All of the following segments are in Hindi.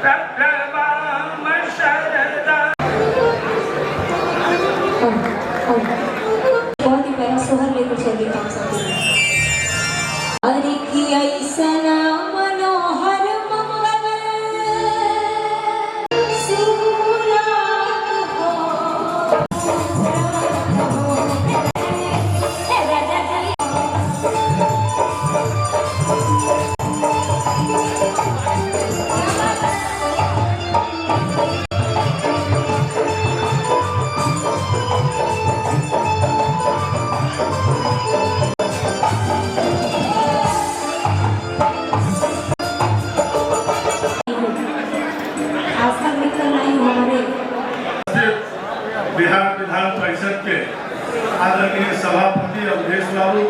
बहुत ही प्यारा सोहर लेकर चलिए हम सब। अरे की ऐसा मनोहर मंगल सुराग हो। बिहार विधान परिषद के आदरणीय सभापति अवधेश बाबू,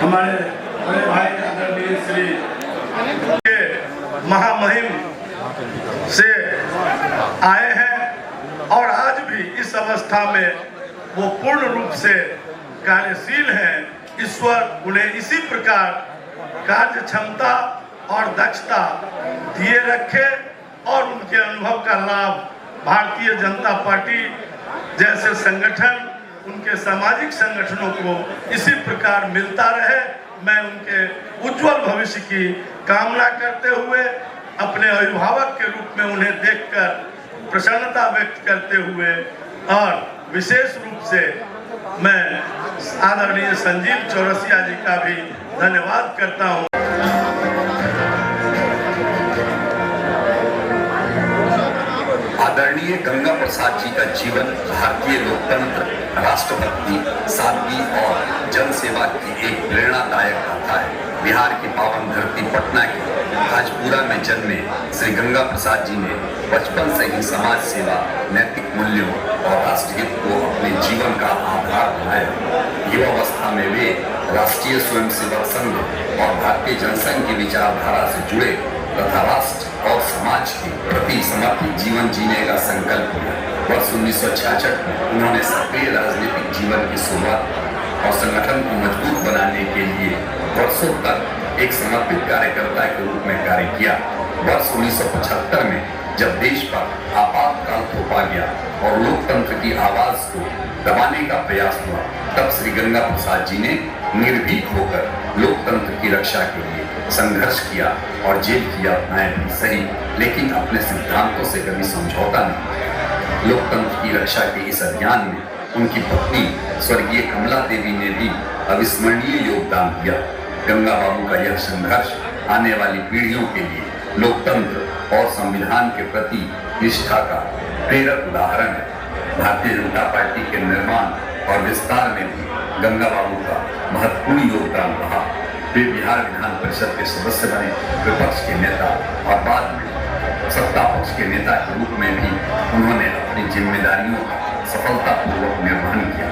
हमारे बड़े भाई आदरणीय श्री के महामहिम से आए हैं और आज भी इस अवस्था में वो पूर्ण रूप से कार्यशील हैं। ईश्वर उन्हें इसी प्रकार कार्य क्षमता और दक्षता दिए रखे और उनके अनुभव का लाभ भारतीय जनता पार्टी जैसे संगठन, उनके सामाजिक संगठनों को इसी प्रकार मिलता रहे। मैं उनके उज्जवल भविष्य की कामना करते हुए अपने अभिभावक के रूप में उन्हें देखकर प्रसन्नता व्यक्त करते हुए और विशेष रूप से मैं आदरणीय संजीव चौरसिया जी का भी धन्यवाद करता हूँ। आदरणीय गंगा प्रसाद जी का जीवन भारतीय लोकतंत्र, राष्ट्रभक्ति, सादगी और जनसेवा की एक प्रेरणादायक गाथा है। बिहार की पावन धरती पटना के ताजपुरा में जन्मे श्री गंगा प्रसाद जी ने बचपन से ही समाज सेवा, नैतिक मूल्यों और राष्ट्रहित को अपने जीवन का आधार बनाया। युवावस्था में वे राष्ट्रीय स्वयंसेवक संघ और भारतीय जनसंघ की विचारधारा से जुड़े तथा राष्ट्र और समाज के प्रति समर्पित जीवन जीने का संकल्प किया। वर्ष 1966 में उन्होंने सक्रिय राजनीतिक जीवन की शुरुआत और संगठन को मजबूत बनाने के लिए वर्षों तक एक समर्पित कार्यकर्ता के रूप में कार्य किया। वर्ष 1975 में जब देश पर आपातकाल थोपा गया और लोकतंत्र की आवाज को दबाने का प्रयास हुआ, तब श्री गंगा प्रसाद जी ने निर्भीक होकर लोकतंत्र की रक्षा के लिए संघर्ष किया और जेल की यातनाएं भी सही, लेकिन अपने सिद्धांतों से कभी समझौता नहीं। लोकतंत्र की रक्षा के इस अभियान में उनकी पत्नी स्वर्गीय कमला देवी ने भी अविस्मरणीय योगदान दिया। गंगा बाबू का यह संघर्ष आने वाली पीढ़ियों के लिए लोकतंत्र और संविधान के प्रति निष्ठा का प्रेरक उदाहरण है। भारतीय जनता पार्टी के निर्माण और विस्तार में भी गंगा बाबू का महत्वपूर्ण योगदान रहा। वे बिहार विधान परिषद के सदस्य बने, विपक्ष के नेता और बाद में सत्ता पक्ष के नेता के रूप में भी उन्होंने अपनी जिम्मेदारियों का सफलतापूर्वक निर्वहन किया।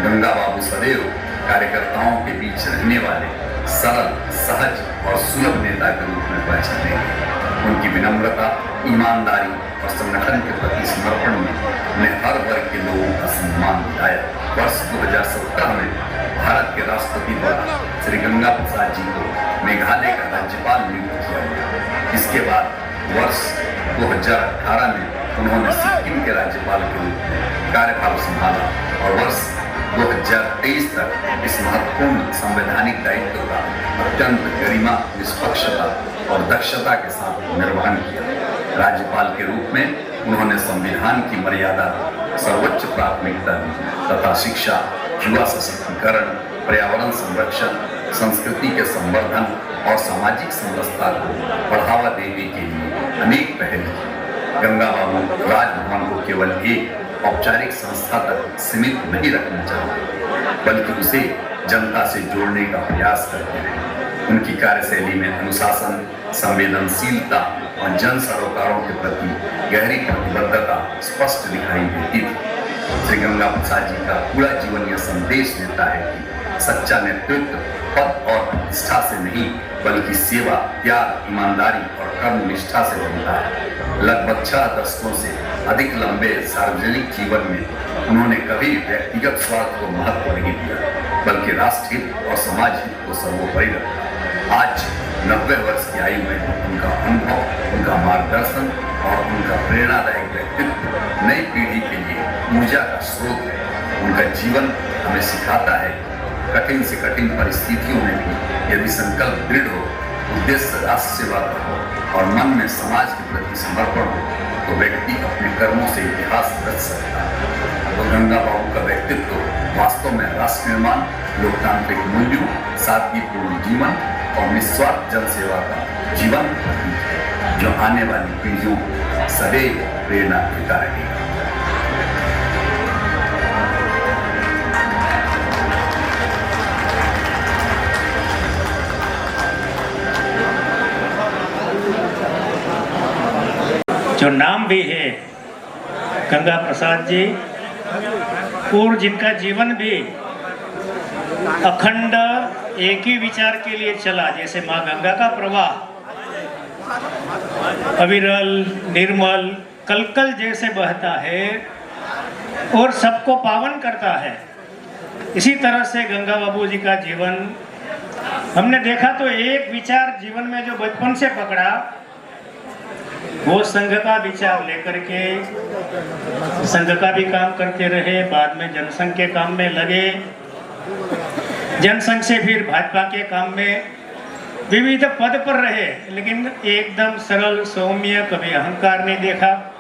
गंगा बाबू सदैव कार्यकर्ताओं के बीच रहने वाले सरल, सहज और सुलभ नेता के रूप में पहचाने गए। उनकी विनम्रता, ईमानदारी और संगठन के प्रति समर्पण ने उन्हें हर वर्ग के लोगों का सम्मान दिलाया। वर्ष 2017 में भारत के राष्ट्रपति द्वारा श्री गंगा प्रसाद जी को मेघालय का राज्यपाल नियुक्त किया गया। इसके बाद वर्ष 2018 में उन्होंने सिक्किम के राज्यपाल के रूप में कार्यभार संभाला और वर्ष 2023 तक इस महत्वपूर्ण संवैधानिक दायित्व का अत्यंत गरिमा, निष्पक्षता और दक्षता के साथ निर्वहन किया। राज्यपाल के रूप में उन्होंने संविधान की मर्यादा सर्वोच्च प्राथमिकता दी तथा शिक्षा, युवा सशक्तिकरण, पर्यावरण संरक्षण, संस्कृति के संवर्धन और सामाजिक समरसता को बढ़ावा देने के लिए अनेक पहल की। गंगा बाबू राजभवन को केवल एक औपचारिक संस्था तक सीमित नहीं रखना चाहते, बल्कि उसे जनता से जोड़ने का प्रयास करते हैं। उनकी कार्यशैली में अनुशासन, संवेदनशीलता और जन सरोकारों के प्रति गहरी प्रतिबद्धता स्पष्ट दिखाई देती थी। श्री गंगा प्रसाद जी का पूरा जीवन यह संदेश देता है कि सच्चा नेतृत्व पद और प्रतिष्ठा से नहीं, बल्कि सेवा, त्याग, ईमानदारी और कर्मनिष्ठा से बनता है। लगभग 6 दशकों से अधिक लंबे सार्वजनिक जीवन में उन्होंने कभी व्यक्तिगत स्वार्थ को महत्व नहीं दिया, बल्कि राष्ट्रहित और समाज हित को सर्वोपरि रखा। आज 90 वर्ष की आयु में उनका अनुभव, उनका मार्गदर्शन और उनका प्रेरणादायक व्यक्तित्व नई पीढ़ी के लिए ऊर्जा का स्रोत है। उनका जीवन हमें सिखाता है कठिन से कठिन परिस्थितियों में भी यदि संकल्प दृढ़ हो, उद्देश्य राष्ट्र सेवा का हो और मन में समाज के प्रति समर्पण हो तो व्यक्ति अपने कर्मों से इतिहास रच सकता है। तो गंगा बाबू का व्यक्तित्व वास्तव में राष्ट्र निर्माण, लोकतांत्रिक मूल्यों, सादगीपूर्ण जीवन और निस्वार्थ जन सेवा का जीवन प्रतीक है, जो आने वाली पीढ़ियों को सदैव प्रेरणा देता रहेगा। जो नाम भी है गंगा प्रसाद जी और जिनका जीवन भी अखंड एक ही विचार के लिए चला, जैसे माँ गंगा का प्रवाह अविरल निर्मल कलकल जैसे बहता है और सबको पावन करता है, इसी तरह से गंगा बाबू जी का जीवन हमने देखा तो एक विचार जीवन में जो बचपन से पकड़ा वो संघ का विचार लेकर के संघ का भी काम करते रहे, बाद में जनसंघ के काम में लगे, जनसंघ से फिर भाजपा के काम में विविध पद पर रहे, लेकिन एकदम सरल सौम्य, कभी अहंकार नहीं देखा,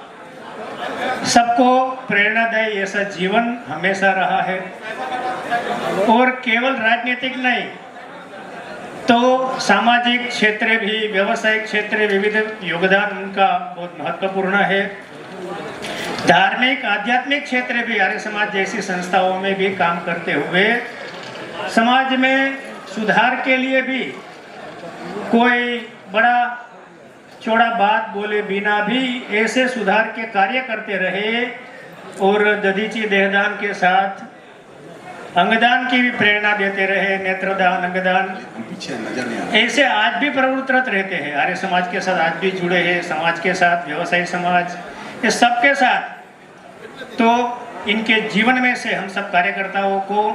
सबको प्रेरणादायी ऐसा जीवन हमेशा रहा है। और केवल राजनीतिक नहीं तो सामाजिक क्षेत्र भी, व्यवसायिक क्षेत्र, विविध योगदान उनका बहुत महत्वपूर्ण है। धार्मिक आध्यात्मिक क्षेत्र भी आर्य समाज जैसी संस्थाओं में भी काम करते हुए समाज में सुधार के लिए भी कोई बड़ा चौड़ा बात बोले बिना भी ऐसे सुधार के कार्य करते रहे और दधीची देहदान के साथ अंगदान की भी प्रेरणा देते रहे, नेत्रदान, अंगदान, ऐसे आज भी प्रवृत्त रहते हैं। आर्य समाज के साथ आज भी जुड़े हैं, समाज के साथ, व्यवसायी समाज, ये सबके साथ। तो इनके जीवन में से हम सब कार्यकर्ताओं को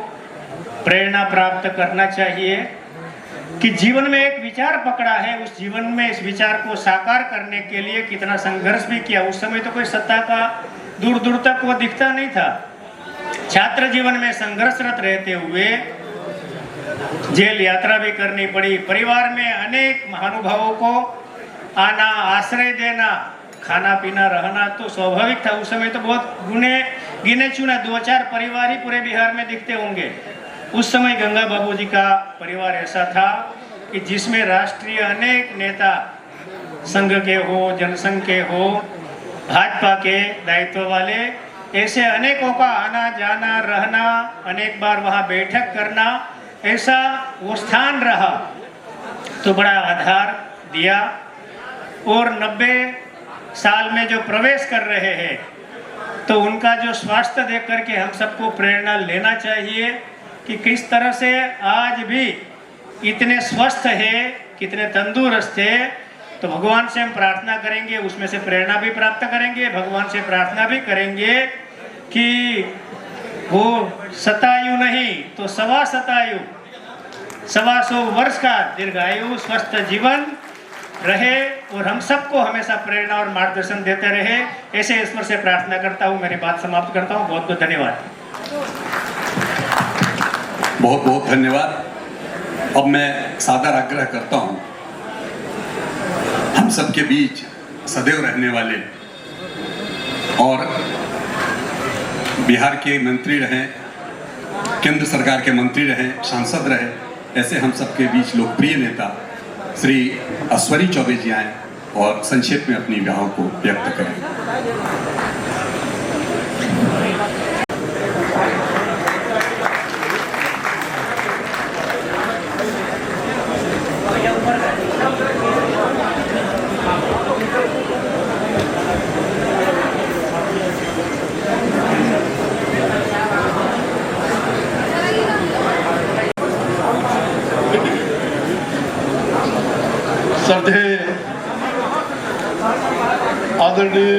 प्रेरणा प्राप्त करना चाहिए कि जीवन में एक विचार पकड़ा है, उस जीवन में इस विचार को साकार करने के लिए कितना संघर्ष भी किया। उस समय तो कोई सत्ता का दूर दूर तक वो दिखता नहीं था। छात्र जीवन में संघर्षरत रहते हुए जेल यात्रा भी करनी पड़ी, परिवार में अनेक महानुभावों को आना, आश्रय देना, खाना पीना, रहना तो स्वाभाविक था। उस समय तो बहुत गिने चुने 2-4 परिवार ही पूरे बिहार में दिखते होंगे। उस समय गंगा बाबू जी का परिवार ऐसा था कि जिसमें राष्ट्रीय अनेक नेता संघ के हो, जनसंघ के हो, भाजपा के दायित्व वाले, ऐसे अनेकों का आना जाना, रहना, अनेक बार वहाँ बैठक करना, ऐसा वो स्थान रहा तो बड़ा आधार दिया। और 90 साल में जो प्रवेश कर रहे हैं तो उनका जो स्वास्थ्य देख करके हम सबको प्रेरणा लेना चाहिए कि किस तरह से आज भी इतने स्वस्थ है, कितने तंदुरुस्त है। तो भगवान से हम प्रार्थना करेंगे, उसमें से प्रेरणा भी प्राप्त करेंगे, भगवान से प्रार्थना भी करेंगे कि वो शतायु नहीं तो 125 वर्ष का दीर्घायु स्वस्थ जीवन रहे और हम सबको हमेशा प्रेरणा और मार्गदर्शन देते रहे। ऐसे ईश्वर से प्रार्थना करता हूँ, मेरी बात समाप्त करता हूँ। बहुत बहुत धन्यवाद। बहुत बहुत धन्यवाद। अब मैं सादर आग्रह करता हूँ, हम सबके बीच सदैव रहने वाले और बिहार के मंत्री रहे, केंद्र सरकार के मंत्री रहे, सांसद रहे, ऐसे हम सबके बीच लोकप्रिय नेता श्री अश्वरी चौबे जी आए और संक्षेप में अपनी भावों को व्यक्त करें। श्रद्धेय आदरणीय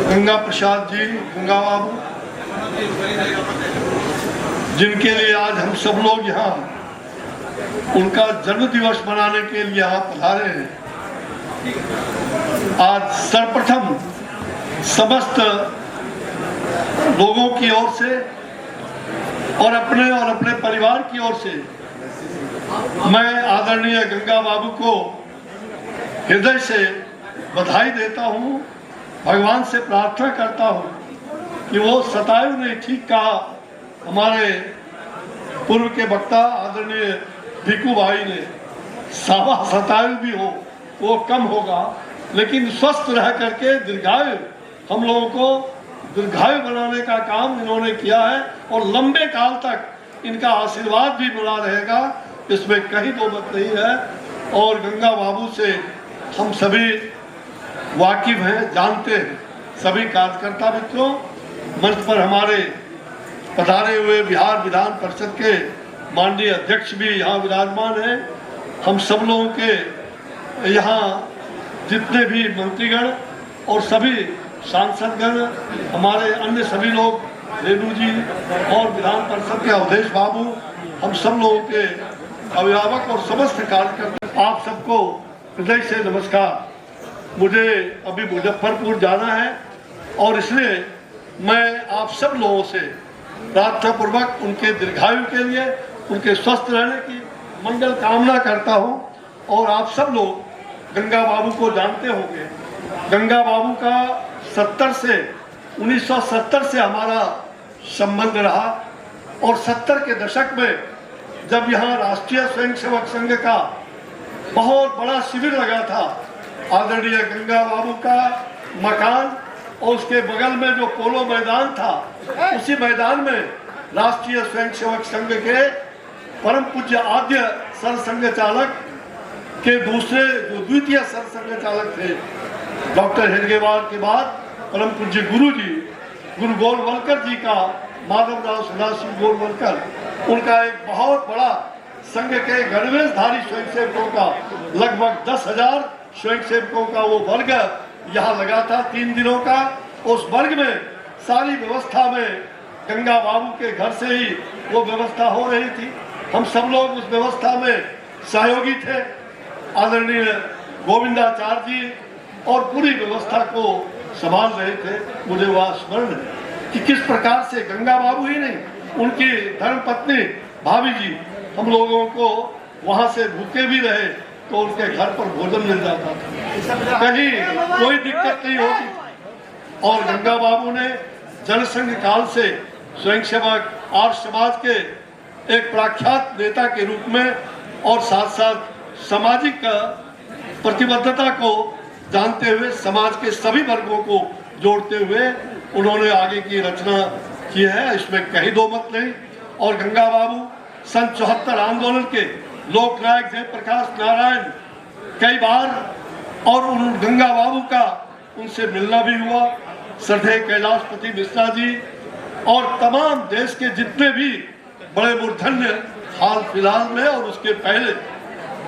गंगा प्रसाद जी, गंगा बाबू, जिनके लिए आज हम सब लोग यहाँ उनका जन्म दिवस मनाने के लिए यहाँ पधारे हैं। आज सर्वप्रथम समस्त लोगों की ओर से और अपने परिवार की ओर से मैं आदरणीय गंगा बाबू को हृदय से बधाई देता हूँ। भगवान से प्रार्थना करता हूँ कि वो शतायु ने ठीक कहा, हमारे पूर्व के वक्ता आदरणीय भिकू भाई ने, सावा शतायु भी हो वो कम होगा, लेकिन स्वस्थ रह करके दीर्घायु, हम लोगों को दीर्घायु बनाने का काम इन्होंने किया है और लंबे काल तक इनका आशीर्वाद भी बना रहेगा, इसमें कहीं दो मत नहीं है। और गंगा बाबू से हम सभी वाकिफ हैं, जानते हैं। सभी कार्यकर्ता मित्रों, मंच पर हमारे पधारे हुए बिहार विधान परिषद के माननीय अध्यक्ष भी यहाँ विराजमान हैं। हम सब लोगों के यहाँ जितने भी मंत्रीगण और सभी सांसदगण, हमारे अन्य सभी लोग, रेणु जी और विधान परिषद के अवधेश बाबू, हम सब लोगों के अभिभावक और समस्त कार्यकर्ता, आप सबको हृदय से नमस्कार। मुझे अभी मुजफ्फरपुर जाना है और इसलिए मैं आप सब लोगों से प्रार्थना पूर्वक उनके दीर्घायु के लिए, उनके स्वस्थ रहने की मंगल कामना करता हूं। और आप सब लोग गंगा बाबू को जानते होंगे। गंगा बाबू का 1970 से हमारा संबंध रहा और 70 के दशक में जब यहाँ राष्ट्रीय स्वयंसेवक संघ का बहुत बड़ा शिविर लगा था, आदरणीय गंगा बाबू का मकान और उसके बगल में जो पोलो मैदान था, उसी मैदान में राष्ट्रीय स्वयंसेवक संघ के परम पूज्य आद्य सरसंघ चालक के द्वितीय सरसंघ चालक थे डॉक्टर हेडगेवार के बाद परम पूज्य गुरु गोलवलकर जी का, माधवराव सदाशिव गोलवलकर, उनका एक बहुत बड़ा संघ के गणवेशधारी स्वयंसेवकों का लगभग 10,000 स्वयंसेवकों का वो वर्ग यहाँ लगा था 3 दिनों का। उस वर्ग में सारी व्यवस्था में गंगा बाबू के घर से ही वो व्यवस्था हो रही थी। हम सब लोग उस व्यवस्था में सहयोगी थे। आदरणीय गोविंदाचार्य जी और पूरी व्यवस्था को संभाल रहे थे। मुझे वह स्मरण है कि किस प्रकार से गंगा बाबू ही नहीं, उनकी धर्मपत्नी भाभी जी हम लोगों को वहां से भूखे भी रहे तो उनके घर पर भोजन मिल जाता था, कहीं कोई दिक्कत नहीं होती। और गंगा बाबू ने जनसंघ काल से स्वयंसेवक आर्य समाज के एक प्रख्यात नेता के रूप में और साथ साथ सामाजिक प्रतिबद्धता को जानते हुए समाज के सभी वर्गों को जोड़ते हुए उन्होंने आगे की रचना की है, इसमें कहीं दो मत नहीं। और गंगा बाबू सन 74 आंदोलन के लोकनायक जयप्रकाश नारायण कई बार, और उन गंगा बाबू का उनसे मिलना भी हुआ। श्रद्धेय कैलाशपति मिश्रा जी और तमाम देश के जितने भी बड़े मूर्धन्य हाल फिलहाल में और उसके पहले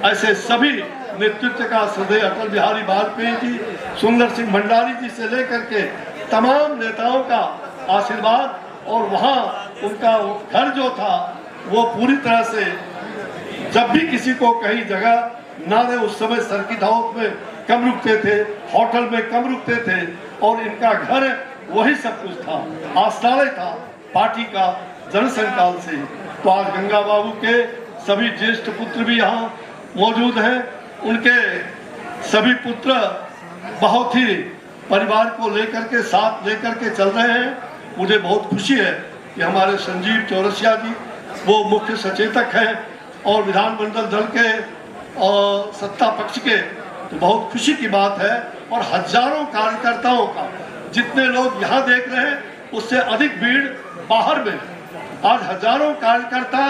ऐसे सभी नेतृत्व का श्रद्धेय अटल बिहारी वाजपेयी जी, सुंदर सिंह भंडारी जी से लेकर के तमाम नेताओं का आशीर्वाद, और वहाँ उनका घर जो था वो पूरी तरह से, जब भी किसी को कहीं जगह ना रहे उस समय सर्किट हाउस में कम रुकते थे, होटल में कम रुकते थे, और इनका घर वही सब कुछ था, आश्रय था पार्टी का जनसंघ काल से। तो आज गंगा बाबू के सभी ज्येष्ठ पुत्र भी यहाँ मौजूद हैं। उनके सभी पुत्र बहुत ही परिवार को लेकर के साथ लेकर के चल रहे हैं। मुझे बहुत खुशी है कि हमारे संजीव चौरसिया जी वो मुख्य सचेतक हैं और विधानमंडल दल के और सत्ता पक्ष के, तो बहुत खुशी की बात है। और हजारों कार्यकर्ताओं का, जितने लोग यहाँ देख रहे हैं उससे अधिक भीड़ बाहर में, आज हजारों कार्यकर्ता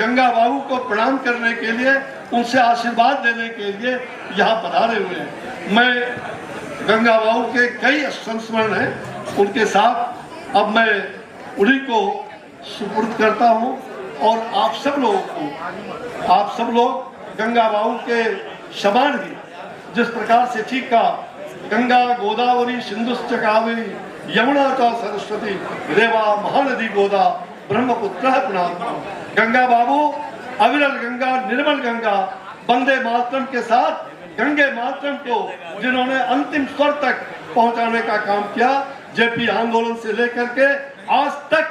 गंगा बाबू को प्रणाम करने के लिए, उनसे आशीर्वाद लेने के लिए यहाँ पधारे हुए हैं। मैं गंगा बाबू के कई संस्मरण हैं, उनके साथ अब मैं उन्हीं को सुपुर्द करता हूँ। और आप सब लोगों को, आप सब लोग गंगा बाबू के समान ही, जिस प्रकार से ठीक कहा, गंगा गोदावरी सिंधुश्च कावेरी यमुना च सरस्वती रेवा महानदी गोदा ब्रह्मपुत्र पुनात्मा। गंगा बाबू अविरल गंगा निर्मल गंगा वंदे मातरम के साथ गंगे मातरम को जिन्होंने अंतिम स्वर तक पहुंचाने का काम किया, जेपी आंदोलन से लेकर के आज तक,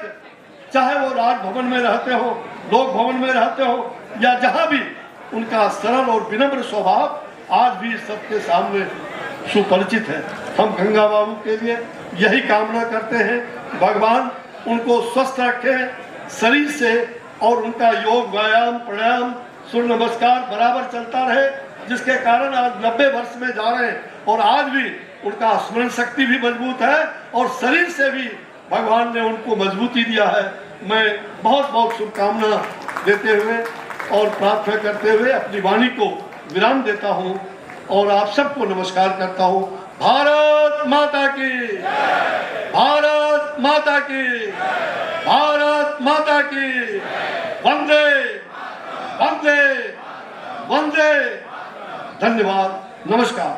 चाहे वो राजभवन में रहते हो, लोक भवन में रहते हो या जहां भी, उनका सरल और विनम्र स्वभाव आज भी सबके सामने सुपरिचित है। हम गंगा बाबू के लिए यही कामना करते हैं कि भगवान उनको स्वस्थ रखे शरीर से, और उनका योग व्यायाम प्राणायाम सूर्य नमस्कार बराबर चलता रहे, जिसके कारण आज 90 वर्ष में जा रहे हैं और आज भी उनका स्मरण शक्ति भी मजबूत है और शरीर से भी भगवान ने उनको मजबूती दिया है। मैं बहुत बहुत शुभकामना देते हुए और प्रार्थना करते हुए अपनी वाणी को विराम देता हूं और आप सबको नमस्कार करता हूं। भारत माता की, भारत माता की, भारत माता की, वंदे वंदे वंदे। धन्यवाद, नमस्कार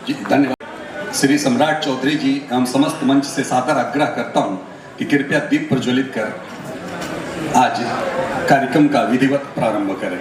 जी, धन्यवाद। श्री सम्राट चौधरी जी एवं समस्त मंच से सादर आग्रह करता हूं कि कृपया दीप प्रज्वलित कर आज कार्यक्रम का विधिवत प्रारंभ करें।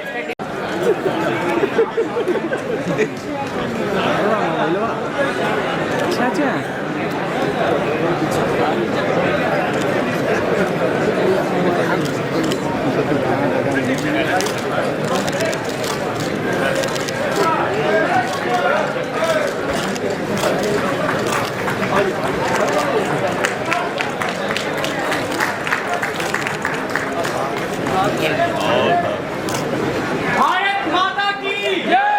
भारत माता की जय।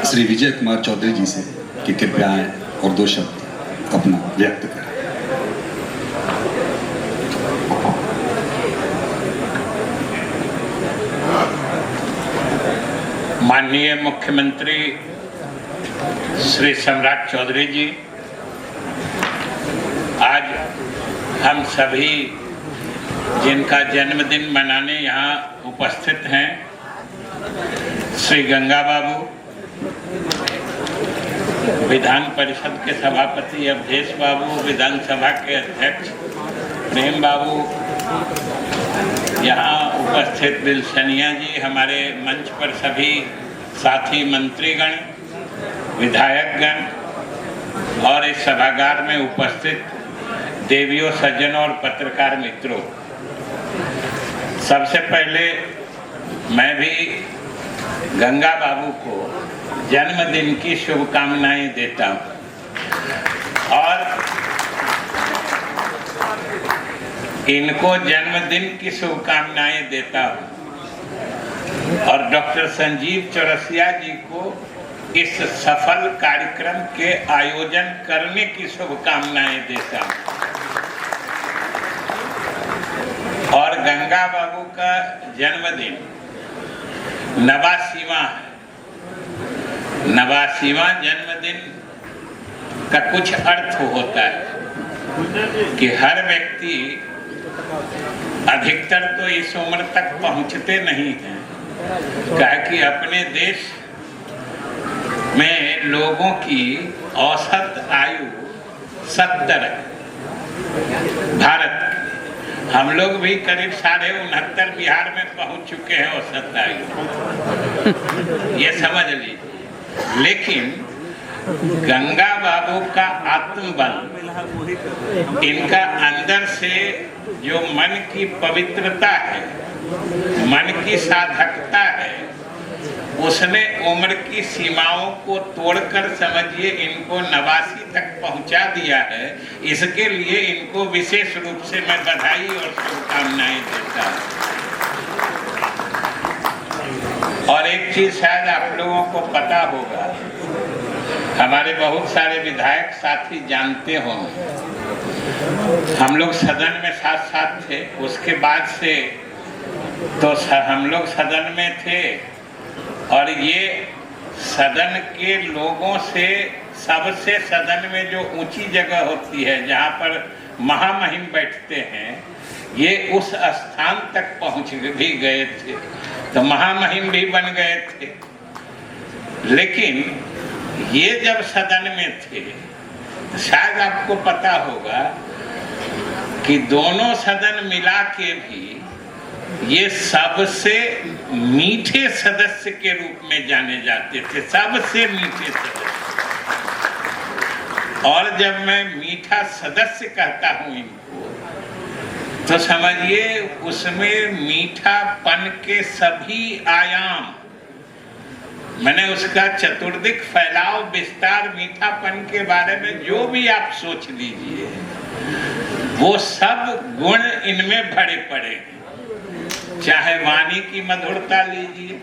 श्री विजय कुमार चौधरी जी से कि कृपया आए और दो शब्द अपना व्यक्त करें। माननीय मुख्यमंत्री श्री सम्राट चौधरी जी, आज हम सभी जिनका जन्मदिन मनाने यहाँ उपस्थित हैं, श्री गंगा बाबू, विधान परिषद के सभापति अवधेश बाबू, विधानसभा के अध्यक्ष प्रेम बाबू, यहाँ उपस्थित बिलसनिया जी, हमारे मंच पर सभी साथी मंत्रीगण, विधायकगण और इस सभागार में उपस्थित देवियों, सज्जनों और पत्रकार मित्रों, सबसे पहले मैं भी गंगा बाबू को जन्मदिन की शुभकामनाएं देता हूं और इनको जन्मदिन की शुभकामनाएं देता हूं और डॉक्टर संजीव चौरसिया जी को इस सफल कार्यक्रम के आयोजन करने की शुभकामनाएं देता हूं और गंगा बाबू का जन्मदिन नवासीवां है। नवासीवां जन्मदिन का कुछ अर्थ होता है कि हर व्यक्ति अधिकतर तो इस उम्र तक पहुंचते नहीं हैं, क्या कि अपने देश में लोगों की औसत आयु 70 है। भारत हम लोग भी करीब 69.5 बिहार में पहुंच चुके हैं औसत आयु, ये समझ लीजिए। लेकिन गंगा बाबू का आत्मबल, इनका अंदर से जो मन की पवित्रता है, मन की साधकता है, उसने उम्र की सीमाओं को तोड़कर समझिए इनको 89 तक पहुंचा दिया है। इसके लिए इनको विशेष रूप से मैं बधाई और शुभकामनाएं देता हूं। और एक चीज शायद आप लोगों को पता होगा, हमारे बहुत सारे विधायक साथी जानते होंगे, हम लोग सदन में साथ साथ थे। उसके बाद से तो हम लोग सदन में थे और ये सदन के लोगों से सबसे सदन में जो ऊंची जगह होती है जहाँ पर महामहिम बैठते हैं, ये उस स्थान तक पहुँच भी गए थे, तो महामहिम भी बन गए थे। लेकिन ये जब सदन में थे, शायद आपको पता होगा कि दोनों सदन मिला के भी ये सबसे मीठे सदस्य के रूप में जाने जाते थे, सबसे मीठे सदस्य। और जब मैं मीठा सदस्य कहता हूं इनको, तो समझिए उसमें मीठापन के सभी आयाम, मैंने उसका चतुर्दिक फैलाव विस्तार मीठापन के बारे में जो भी आप सोच लीजिए, वो सब गुण इनमें भरे पड़े हैं। चाहे वाणी की मधुरता लीजिए,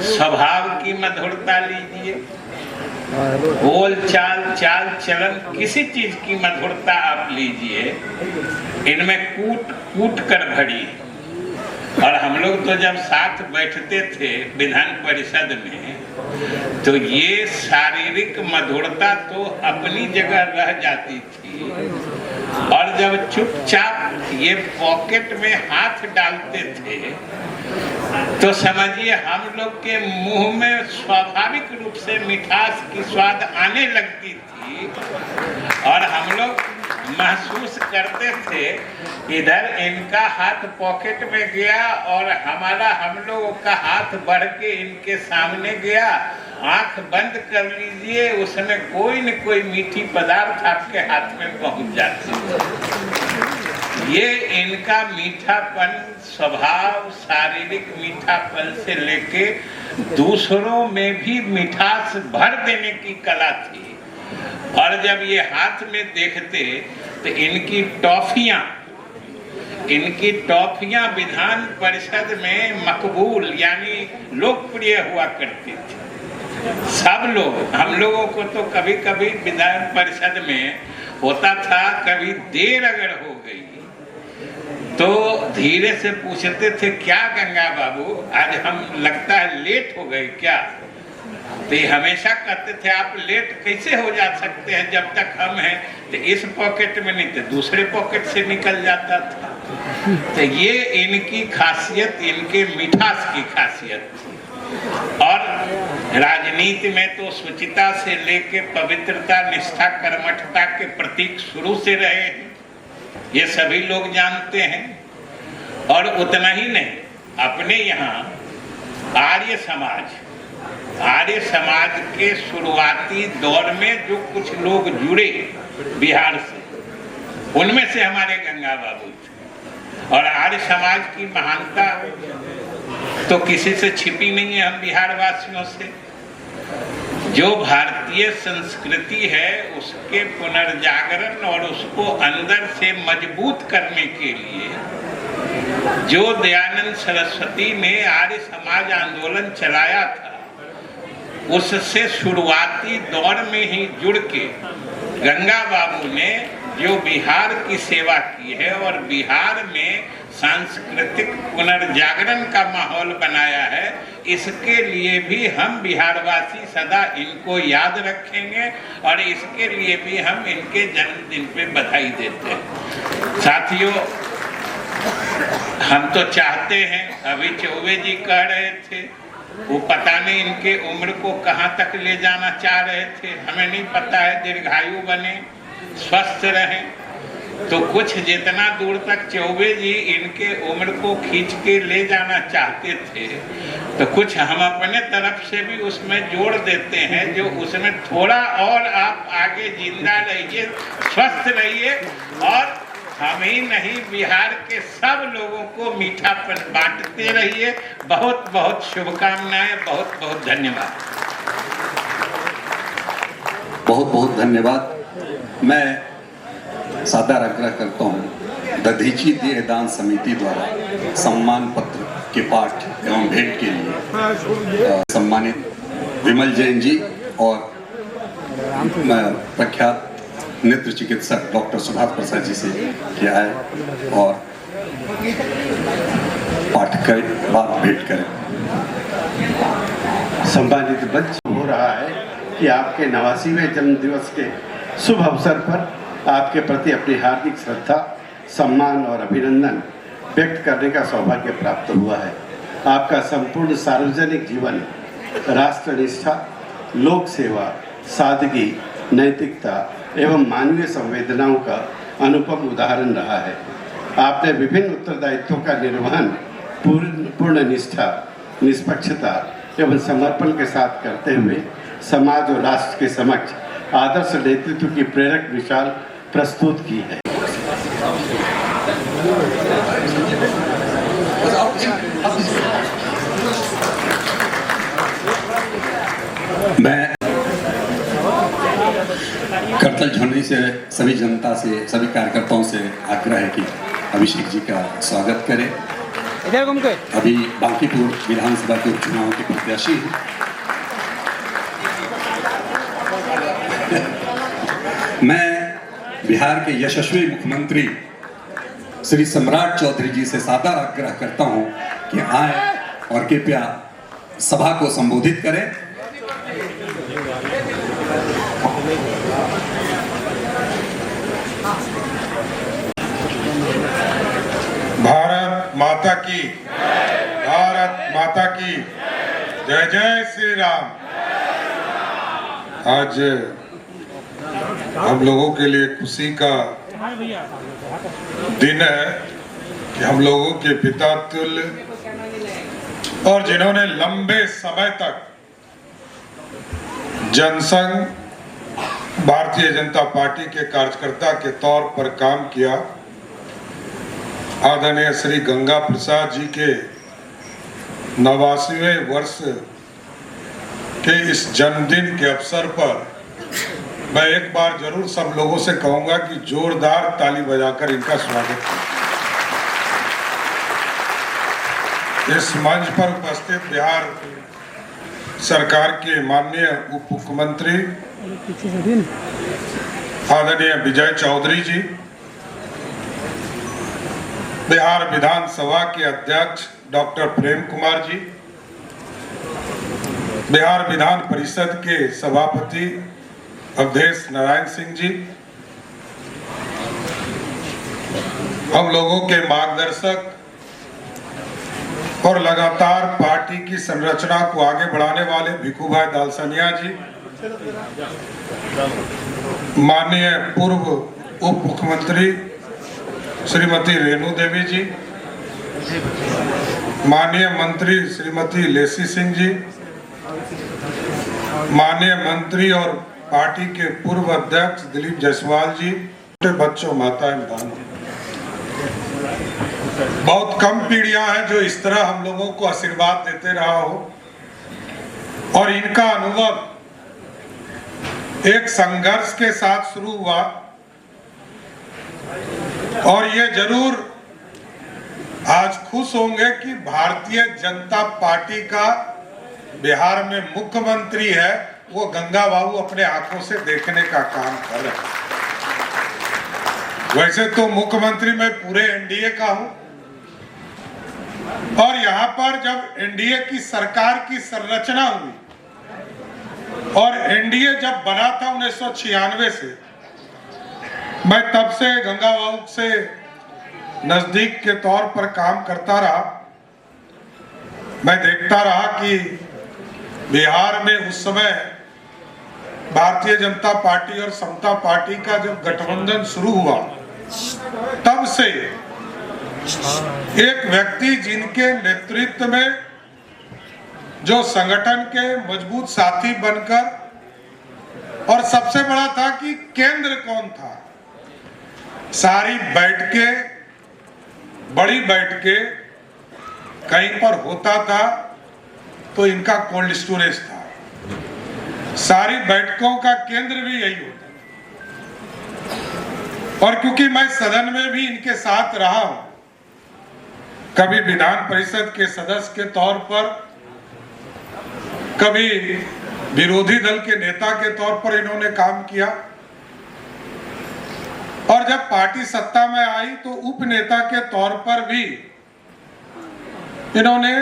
स्वभाव की मधुरता लीजिए, बोल चाल चाल चलन, किसी चीज की मधुरता आप लीजिए, इनमें कूट कूट कर भरी। और हम लोग तो जब साथ बैठते थे विधान परिषद में, तो ये शारीरिक मधुरता तो अपनी जगह रह जाती थी, और जब चुपचाप ये पॉकेट में हाथ डालते थे तो समझिए हम लोग के मुंह में स्वाभाविक रूप से मिठास की स्वाद आने लगती थी, और हम लोग महसूस करते थे इधर इनका हाथ पॉकेट में गया और हम लोगों का हाथ बढ़ के इनके सामने गया। आंख बंद कर लीजिए, उसमें कोई न कोई मीठी पदार्थ आपके हाथ में पहुंच जाती है। ये इनका मीठापन स्वभाव, शारीरिक मीठापन से लेके दूसरों में भी मिठास भर देने की कला थी। और जब ये हाथ में देखते तो इनकी टॉफियां विधान परिषद में मकबूल यानी लोकप्रिय हुआ करती थी। सब लोग, हम लोगों को तो कभी कभी विधान परिषद में होता था, कभी देर अगर हो गई तो धीरे से पूछते थे, क्या गंगा बाबू आज हम लगता है लेट हो गए क्या? तो ये हमेशा कहते थे आप लेट कैसे हो जा सकते हैं, जब तक हम हैं तो इस पॉकेट में नहीं तो दूसरे पॉकेट से निकल जाता था। तो ये इनकी खासियत, इनके मिठास की खासियत थी। और राजनीति में तो शुचिता से लेके पवित्रता, निष्ठा, कर्मठता के प्रतीक शुरू से रहे हैं, ये सभी लोग जानते हैं। और उतना ही नहीं, अपने यहाँ आर्य समाज के शुरुआती दौर में जो कुछ लोग जुड़े बिहार से, उनमें से हमारे गंगा बाबू थे। और आर्य समाज की महानता तो किसी से छिपी नहीं है हम बिहार वासियों से। जो भारतीय संस्कृति है उसके पुनर्जागरण और उसको अंदर से मजबूत करने के लिए जो दयानंद सरस्वती ने आर्य समाज आंदोलन चलाया था, उससे शुरुआती दौर में ही जुड़ के गंगा बाबू ने जो बिहार की सेवा की है और बिहार में सांस्कृतिक पुनर्जागरण का माहौल बनाया है, इसके लिए भी हम बिहारवासी सदा इनको याद रखेंगे और इसके लिए भी हम इनके जन्मदिन पे बधाई देते हैं। साथियों, हम तो चाहते हैं, अभी चौबे जी कह रहे थे, वो पता नहीं इनके उम्र को कहाँ तक ले जाना चाह रहे थे, हमें नहीं पता है। दीर्घायु बने, स्वस्थ रहें, तो कुछ जितना दूर तक चौबे जी इनके उम्र को खींच के ले जाना चाहते थे, तो कुछ हम अपने तरफ से भी उसमें जोड़ देते हैं, जो उसमें थोड़ा और आप आगे जिंदा रहिए, स्वस्थ रहिए, और हम ही नहीं बिहार के सब लोगों को मीठापन बांटते रहिए। बहुत बहुत शुभकामनाएं, बहुत बहुत धन्यवाद। बहुत बहुत धन्यवाद। मैं सादर आग्रह करता हूँ दधीची देहदान समिति द्वारा सम्मान पत्र के पाठ एवं भेंट के लिए सम्मानित विमल जैन जी और प्रख्यात नेत्र चिकित्सक डॉक्टर सुभाष प्रसाद जी से किया है। और पाठ के बाद भेंट करें। सम्मानित मंच हो रहा है कि आपके 89वें जन्मदिवस के शुभ अवसर पर आपके प्रति अपनी हार्दिक श्रद्धा, सम्मान और अभिनंदन व्यक्त करने का सौभाग्य प्राप्त हुआ है। आपका संपूर्ण सार्वजनिक जीवन राष्ट्रनिष्ठा, लोक सेवा, सादगी, नैतिकता एवं मानवीय संवेदनाओं का अनुपम उदाहरण रहा है। आपने विभिन्न उत्तरदायित्वों का निर्वहन पूर्ण निष्ठा, निष्पक्षता एवं समर्पण के साथ करते हुए समाज और राष्ट्र के समक्ष आदर्श नेतृत्व की प्रेरक मिसाल प्रस्तुत की है। मैं करतल झोनी से सभी जनता से, सभी कार्यकर्ताओं से आग्रह है कि अभिषेक जी का स्वागत करें। अभी बांकीपुर विधानसभा के उपचुनाव के प्रत्याशी हैं। मैं बिहार के यशस्वी मुख्यमंत्री श्री सम्राट चौधरी जी से सादर आग्रह करता हूं कि आए और कृपया सभा को संबोधित करें। भारत माता की, भारत माता की जय जय श्री राम। आज हम लोगों के लिए खुशी का दिन है कि हम लोगों के पिता तुल्य और जिन्होंने लंबे समय तक जनसंघ भारतीय जनता पार्टी के कार्यकर्ता के तौर पर काम किया, आदरणीय श्री गंगा प्रसाद जी के 89वें वर्ष के इस जन्मदिन के अवसर पर मैं एक बार जरूर सब लोगों से कहूंगा कि जोरदार ताली बजाकर इनका स्वागत करें। इस मंच पर उपस्थित बिहार सरकार के माननीय उप मुख्यमंत्री आदरणीय विजय चौधरी जी, बिहार विधानसभा के अध्यक्ष डॉक्टर प्रेम कुमार जी, बिहार विधान परिषद के सभापति अवधेश नारायण सिंह जी, हम लोगों के मार्गदर्शक और लगातार पार्टी की संरचना को आगे बढ़ाने वाले भिखू भाई दालसनिया जी, माननीय पूर्व उप मुख्यमंत्री श्रीमती रेणु देवी जी, माननीय मंत्री श्रीमती लेसी सिंह जी, माननीय मंत्री और पार्टी के पूर्व अध्यक्ष दिलीप जायसवाल जी, छोटे बच्चों, माताएं, बहनों, बहुत कम पीढ़ियां हैं जो इस तरह हम लोगों को आशीर्वाद देते रहा हो और इनका अनुभव एक संघर्ष के साथ शुरू हुआ और ये जरूर आज खुश होंगे कि भारतीय जनता पार्टी का बिहार में मुख्यमंत्री है, वो गंगा बाबू अपने आंखों से देखने का काम कर रहे हैं। वैसे तो मुख्यमंत्री मैं पूरे एनडीए का हूं और यहां पर जब एनडीए की सरकार की संरचना हुई और एनडीए जब बना था 1996 से, मैं तब से गंगा बाबू से नजदीक के तौर पर काम करता रहा। मैं देखता रहा कि बिहार में उस समय भारतीय जनता पार्टी और समता पार्टी का जब गठबंधन शुरू हुआ, तब से एक व्यक्ति जिनके नेतृत्व में जो संगठन के मजबूत साथी बनकर, और सबसे बड़ा था कि केंद्र कौन था, सारी बैठकें, बड़ी बैठकें कहीं पर होता था तो इनका कोल्ड स्टोरेज था, सारी बैठकों का केंद्र भी यही होता था। और क्योंकि मैं सदन में भी इनके साथ रहा हूं, कभी विधान परिषद के सदस्य के तौर पर, कभी विरोधी दल के नेता के तौर पर इन्होंने काम किया, और जब पार्टी सत्ता में आई तो उप नेता के तौर पर भी इन्होंने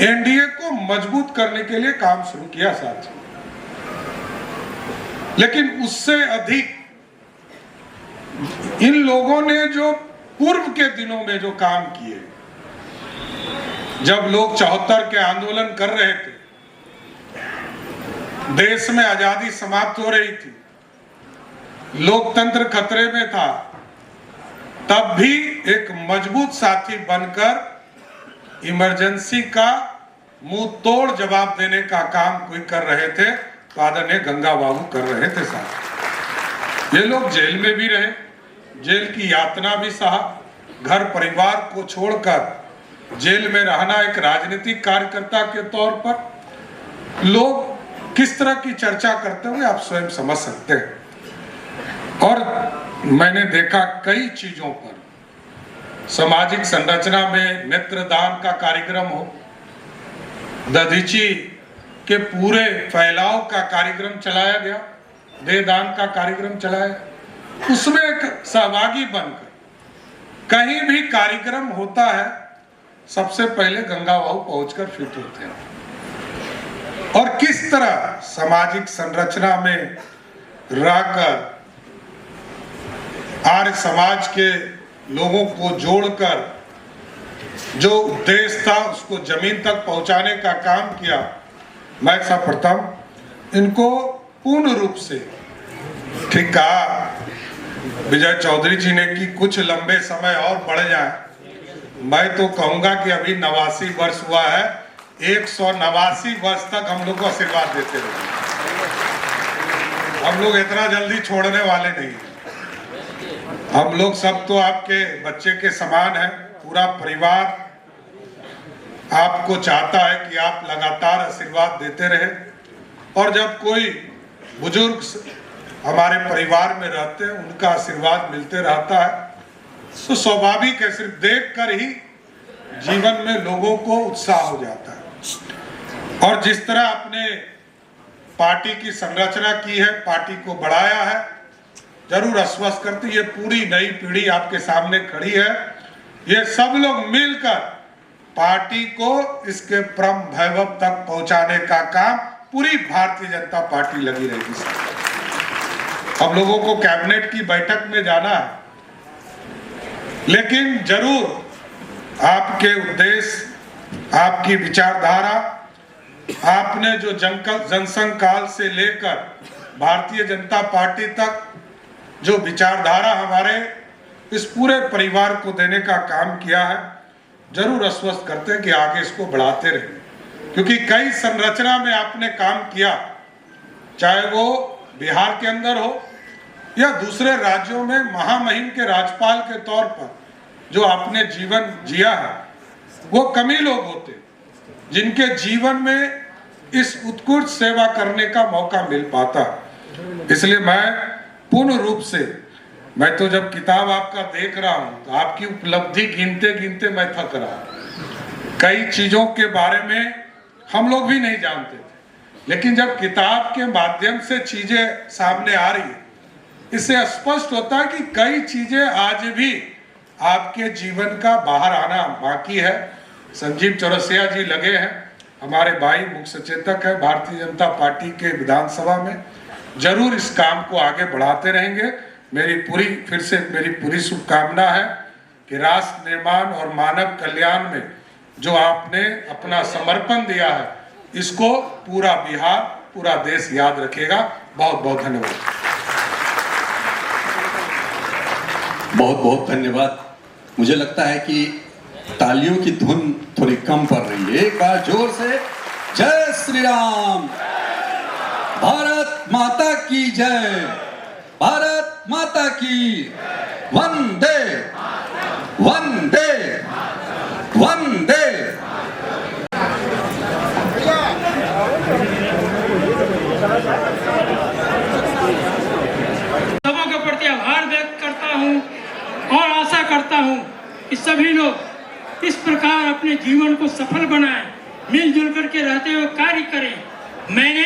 एनडीए को मजबूत करने के लिए काम शुरू किया साथ, लेकिन उससे अधिक इन लोगों ने जो पूर्व के दिनों में जो काम किए, जब लोग 74 के आंदोलन कर रहे थे, देश में आजादी समाप्त हो रही थी, लोकतंत्र खतरे में था, तब भी एक मजबूत साथी बनकर इमरजेंसी का मुंह तोड़ जवाब देने का काम कोई कर रहे थे, तो आदरणीय गंगा बाबू कर रहे थे साहब। ये लोग जेल में भी रहे, जेल की यातना भी सहा, घर परिवार को छोड़कर जेल में रहना एक राजनीतिक कार्यकर्ता के तौर पर लोग किस तरह की चर्चा करते होंगे आप स्वयं समझ सकते हैं। और मैंने देखा कई चीजों पर, सामाजिक संरचना में नेत्रदान का कार्यक्रम हो, दधीची के पूरे फैलाव का कार्यक्रम चलाया गया, देहदान का कार्यक्रम चलाया, उसमें एक सहभागी बनकर कहीं भी कार्यक्रम होता है सबसे पहले गंगा बाबू पहुंचकर फिट होते हैं। और किस तरह सामाजिक संरचना में रहकर आर्य समाज के लोगों को जोड़कर जो उद्देश्य था उसको जमीन तक पहुंचाने का काम किया। मैं सर्वप्रथम इनको पूर्ण रूप से, ठीक कहा विजय चौधरी जी ने कि कुछ लंबे समय और बढ़ जाए, मैं तो कहूंगा कि अभी 89 वर्ष हुआ है, 189 वर्ष तक हम लोग को आशीर्वाद देते रहे। हम लोग इतना जल्दी छोड़ने वाले नहीं हैं। हम लोग सब तो आपके बच्चे के समान हैं, पूरा परिवार आपको चाहता है कि आप लगातार आशीर्वाद देते रहे। और जब कोई बुजुर्ग हमारे परिवार में रहते हैं, उनका आशीर्वाद मिलते रहता है, तो स्वाभाविक है, सिर्फ देखकर ही जीवन में लोगों को उत्साह हो जाता है। और जिस तरह आपने पार्टी की संरचना की है, पार्टी को बढ़ाया है, जरूर आश्वस्त करती, ये पूरी नई पीढ़ी आपके सामने खड़ी है, ये सब लोग मिलकर पार्टी को इसके परम वैभव तक पहुंचाने का काम पूरी भारतीय जनता पार्टी लगी रहेगी। हम लोगों को कैबिनेट की बैठक में जाना है, लेकिन जरूर आपके उद्देश्य, आपकी विचारधारा, आपने जो जनसंघ काल से लेकर भारतीय जनता पार्टी तक जो विचारधारा हमारे इस पूरे परिवार को देने का काम किया है, जरूर आश्वस्त करते हैं कि आगे इसको बढ़ाते रहें। क्योंकि कई संरचना में आपने काम किया, चाहे वो बिहार के अंदर हो या दूसरे राज्यों में महामहिम के राज्यपाल के तौर पर जो आपने जीवन जिया है, वो कम ही लोग होते जिनके जीवन में इस उत्कृष्ट सेवा करने का मौका मिल पाता। इसलिए मैं पूर्ण रूप से, मैं तो जब किताब आपका देख रहा हूं तो आपकी उपलब्धि गिनते गिनते मैं थक रहा। कई चीजों के बारे में हम लोग भी नहीं जानते थे, लेकिन जब किताब के माध्यम से चीजें सामने आ रही है, इससे स्पष्ट होता है कि कई चीजें आज भी आपके जीवन का बाहर आना बाकी है। संजीव चौरसिया जी लगे हैं, हमारे भाई मुख्य सचेतक है भारतीय जनता पार्टी के विधानसभा में, जरूर इस काम को आगे बढ़ाते रहेंगे। फिर से मेरी पूरी शुभकामना है कि राष्ट्र निर्माण और मानव कल्याण में जो आपने अपना समर्पण दिया है, इसको पूरा बिहार, पूरा देश याद रखेगा। बहुत बहुत धन्यवाद। बहुत बहुत धन्यवाद। मुझे लगता है कि तालियों की धुन थोड़ी कम पड़ रही है। एक बार जोर से जय श्री राम, भारत माता की जय, भारत माता की, वंदे वंदे वंदे। सबों के प्रति आभार व्यक्त करता हूं और आशा करता हूं कि सभी लोग इस प्रकार अपने जीवन को सफल बनाएं, मिलजुल करके रहते हुए कार्य करें। मैंने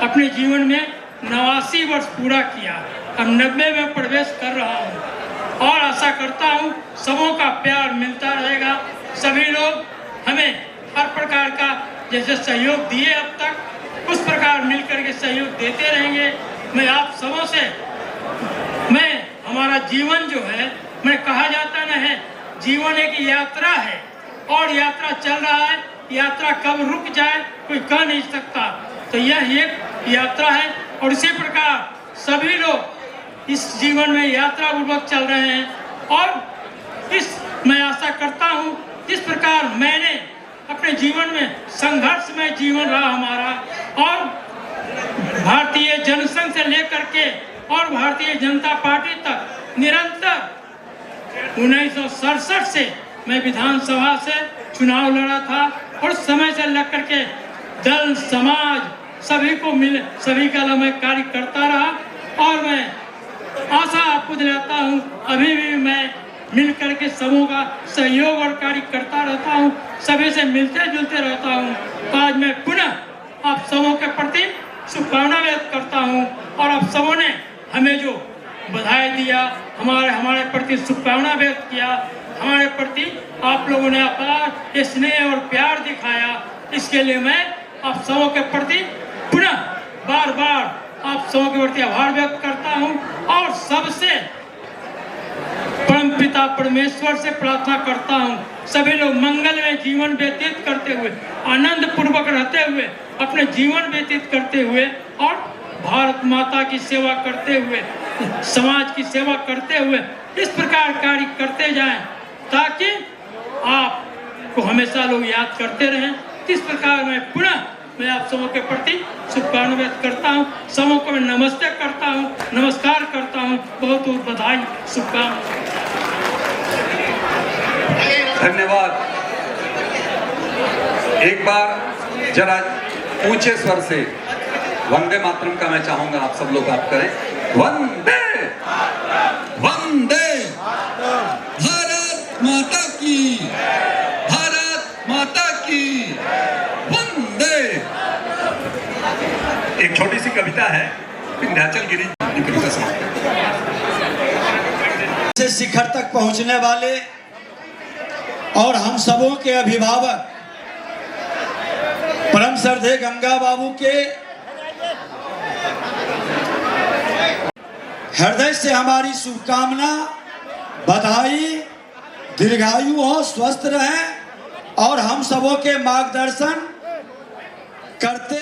अपने जीवन में 89 वर्ष पूरा किया, अब 90 में प्रवेश कर रहा हूं और आशा करता हूं सबों का प्यार मिलता रहेगा, सभी लोग हमें हर प्रकार का जैसे सहयोग दिए अब तक उस प्रकार मिलकर के सहयोग देते रहेंगे। मैं आप सबों से हमारा जीवन जो है, मैं कहा जाता न है जीवन एक यात्रा है और यात्रा चल रहा है, यात्रा कब रुक जाए कोई कह नहीं सकता। तो यह एक यात्रा है और इसी प्रकार सभी लोग इस जीवन में यात्रा पूर्वक चल रहे हैं और मैं आशा करता हूँ जिस प्रकार मैंने अपने जीवन में संघर्षमय जीवन रहा हमारा और भारतीय जनसंघ से लेकर के और भारतीय जनता पार्टी तक निरंतर 1967 से मैं विधानसभा से चुनाव लड़ा था और समय से लेकर के दल समाज सभी को सभी का मैं कार्य करता रहा और मैं आशा आपको दिलाता हूँ अभी भी मैं मिल करके सबों का सहयोग और कार्य करता रहता हूँ, सभी से मिलते जुलते रहता हूँ। तो आज मैं पुनः आप सबों के प्रति शुभकामना व्यक्त करता हूँ और आप सबों ने हमें जो बधाई दिया, हमारे प्रति शुभकामना व्यक्त किया, हमारे प्रति आप लोगों ने अपना स्नेह और प्यार दिखाया, इसके लिए मैं आप सबों के प्रति पुनः बार बार आप सबों के प्रति आभार व्यक्त करता हूँ और सबसे परम पिता परमेश्वर से प्रार्थना करता हूँ सभी लोग मंगल में जीवन व्यतीत करते हुए, आनंद पूर्वक रहते हुए, अपने जीवन व्यतीत करते हुए और भारत माता की सेवा करते हुए, समाज की सेवा करते हुए इस प्रकार कार्य करते जाएं ताकि आपको हमेशा लोग याद करते रहें। इस प्रकार मैं आप सबों के प्रति शुभकामना व्यक्त करता हूँ, सबों को मैं नमस्ते करता हूँ, नमस्कार करता हूँ, बहुत बहुत बधाई, शुभकामना। धन्यवाद। एक बार जरा ऊंचे स्वर से वंदे मातरम का मैं चाहूंगा आप सब लोग आप करें। वंदे वंदे भारत माता की, भारत माता की वंदे। एक छोटी सी कविता है विंध्याचल गिरी की कविता से शिखर तक पहुंचने वाले और हम सबों के अभिभावक परम श्रद्धेय गंगा बाबू के हृदय से हमारी शुभकामना, बधाई, दीर्घायु हो, स्वस्थ रहें और हम सबों के मार्गदर्शन करते